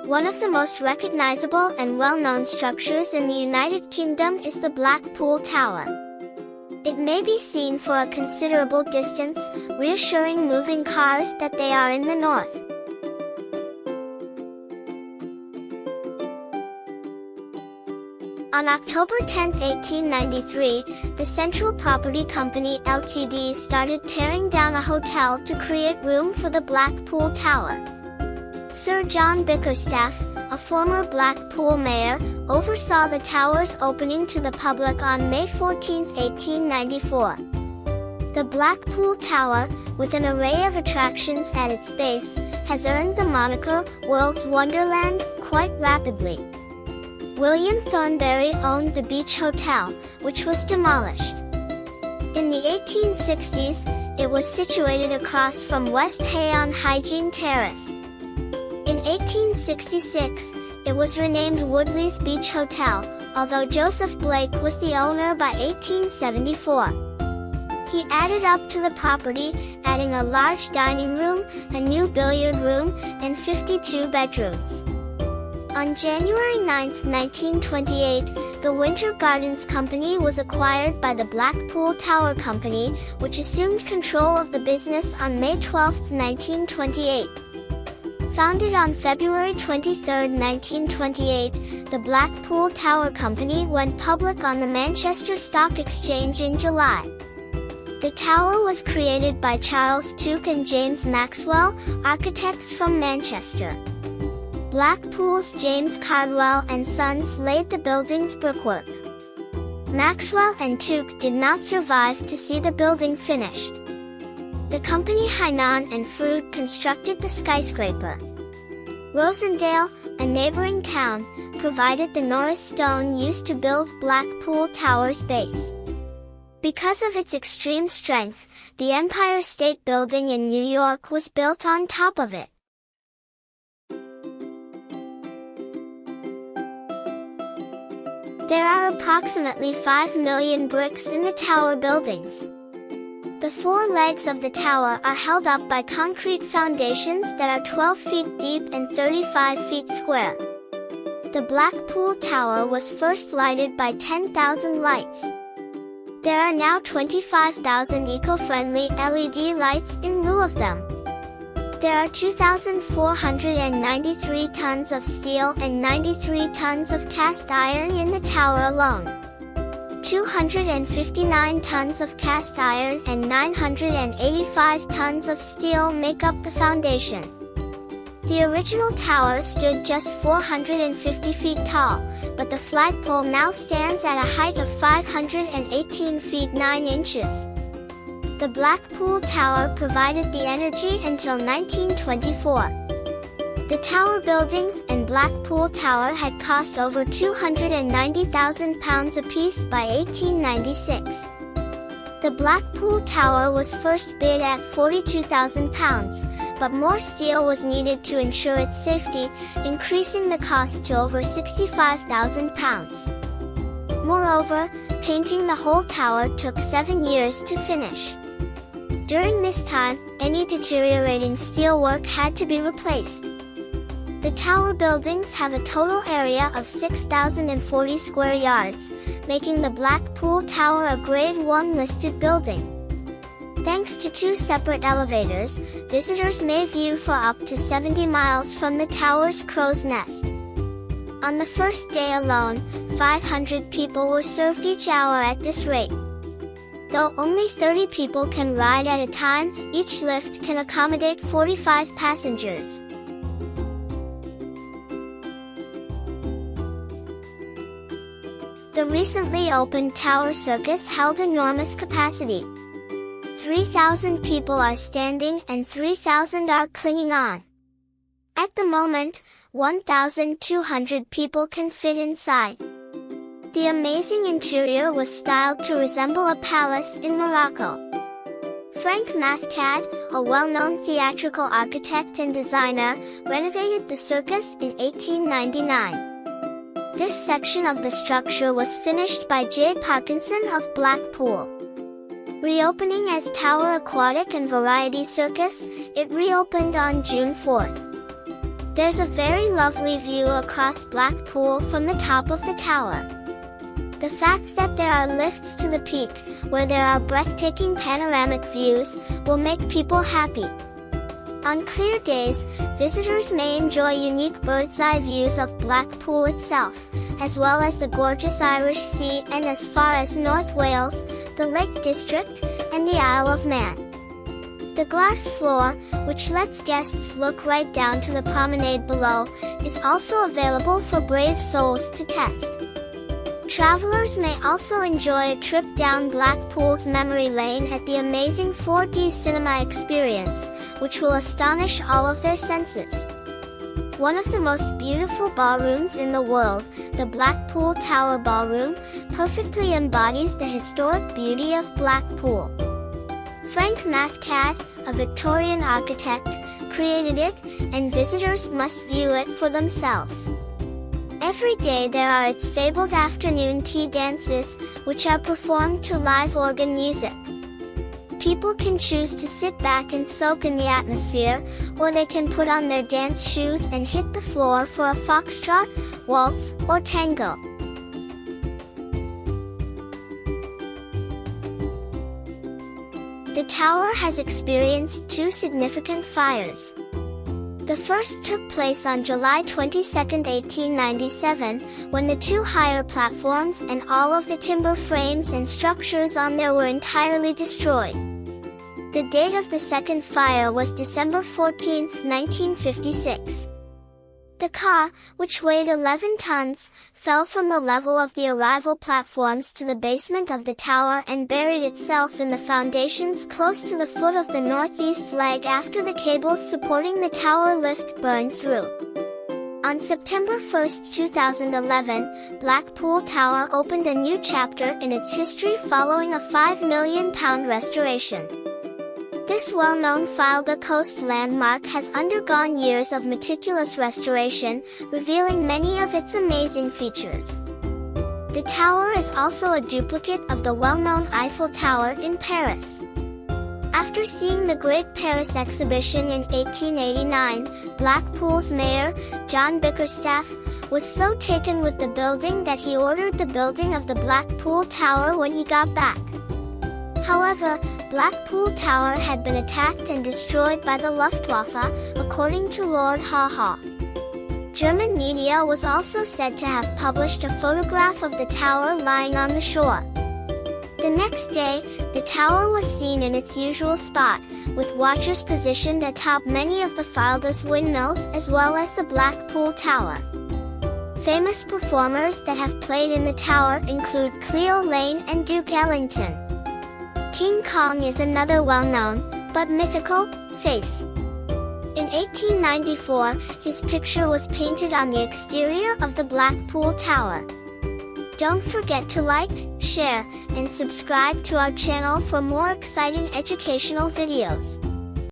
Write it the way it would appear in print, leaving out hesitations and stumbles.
One of the most recognizable and well-known structures in the United Kingdom is the Blackpool Tower. It may be seen for a considerable distance, reassuring moving cars that they are in the north. On October 10, 1893, the Central Property Company Ltd started tearing down a hotel to create room for the Blackpool Tower. Sir John Bickerstaffe, a former Blackpool mayor, oversaw the tower's opening to the public on May 14, 1894. The Blackpool Tower, with an array of attractions at its base, has earned the moniker "World's Wonderland" quite rapidly. William Thornbury owned the Beach Hotel, which was demolished. In the 1860s, it was situated across from West Hay on Hygiene Terrace. In 1866, it was renamed Woodley's Beach Hotel, although Joseph Blake was the owner by 1874. He added up to the property, adding a large dining room, a new billiard room, and 52 bedrooms. On January 9, 1928, the Winter Gardens Company was acquired by the Blackpool Tower Company, which assumed control of the business on May 12, 1928. Founded on February 23, 1928, the Blackpool Tower Company went public on the Manchester Stock Exchange in July. The tower was created by Charles Tuke and James Maxwell, architects from Manchester. Blackpool's James Cardwell and Sons laid the building's brickwork. Maxwell and Tuke did not survive to see the building finished. The company Hainan and Froude constructed the skyscraper. Rosendale, a neighboring town, provided the Norris stone used to build Blackpool Tower's base. Because of its extreme strength, the Empire State Building in New York was built on top of it. There are approximately 5 million bricks in the tower buildings. The four legs of the tower are held up by concrete foundations that are 12 feet deep and 35 feet square. The Blackpool Tower was first lighted by 10,000 lights. There are now 25,000 eco-friendly LED lights in lieu of them. There are 2,493 tons of steel and 93 tons of cast iron in the tower alone. 259 tons of cast iron and 985 tons of steel make up the foundation. The original tower stood just 450 feet tall, but the flagpole now stands at a height of 518 feet 9 inches. The Blackpool Tower provided the energy until 1924. The tower buildings and Blackpool Tower had cost over £290,000 apiece by 1896. The Blackpool Tower was first bid at £42,000, but more steel was needed to ensure its safety, increasing the cost to over £65,000. Moreover, painting the whole tower took 7 years to finish. During this time, any deteriorating steelwork had to be replaced. The tower buildings have a total area of 6,040 square yards, making the Blackpool Tower a Grade 1 listed building. Thanks to 2 separate elevators, visitors may view for up to 70 miles from the tower's crow's nest. On the first day alone, 500 people were served each hour at this rate. Though only 30 people can ride at a time, each lift can accommodate 45 passengers. The recently opened Tower Circus held enormous capacity. 3,000 people are standing and 3,000 are clinging on. At the moment, 1,200 people can fit inside. The amazing interior was styled to resemble a palace in Morocco. Frank Mathcad, a well-known theatrical architect and designer, renovated the circus in 1899. This section of the structure was finished by J. Parkinson of Blackpool. Reopening as Tower Aquatic and Variety Circus, it reopened on June 4. There's a very lovely view across Blackpool from the top of the tower. The fact that there are lifts to the peak, where there are breathtaking panoramic views, will make people happy. On clear days, visitors may enjoy unique bird's-eye views of Blackpool itself, as well as the gorgeous Irish Sea and as far as North Wales, the Lake District, and the Isle of Man. The glass floor, which lets guests look right down to the promenade below, is also available for brave souls to test. Travelers may also enjoy a trip down Blackpool's memory lane at the amazing 4D cinema experience, which will astonish all of their senses. One of the most beautiful ballrooms in the world, the Blackpool Tower Ballroom, perfectly embodies the historic beauty of Blackpool. Frank Mathcad, a Victorian architect, created it, and visitors must view it for themselves. Every day there are its fabled afternoon tea dances, which are performed to live organ music. People can choose to sit back and soak in the atmosphere, or they can put on their dance shoes and hit the floor for a foxtrot, waltz, or tango. The tower has experienced two significant fires. The first took place on July 22, 1897, when the two higher platforms and all of the timber frames and structures on there were entirely destroyed. The date of the second fire was December 14, 1956. The car, which weighed 11 tons, fell from the level of the arrival platforms to the basement of the tower and buried itself in the foundations close to the foot of the northeast leg after the cables supporting the tower lift burned through. On September 1, 2011, Blackpool Tower opened a new chapter in its history following a £5 million restoration. This well-known Filda Coast landmark has undergone years of meticulous restoration, revealing many of its amazing features. The tower is also a duplicate of the well-known Eiffel Tower in Paris. After seeing the Great Paris Exhibition in 1889, Blackpool's mayor, John Bickerstaff, was so taken with the building that he ordered the building of the Blackpool Tower when he got back. However, Blackpool Tower had been attacked and destroyed by the Luftwaffe, according to Lord Haw. German media was also said to have published a photograph of the tower lying on the shore. The next day, the tower was seen in its usual spot, with watchers positioned atop many of the Filda's windmills as well as the Blackpool Tower. Famous performers that have played in the tower include Cleo Lane and Duke Ellington. King Kong is another well-known, but mythical, face. In 1894, his picture was painted on the exterior of the Blackpool Tower. Don't forget to like, share, and subscribe to our channel for more exciting educational videos.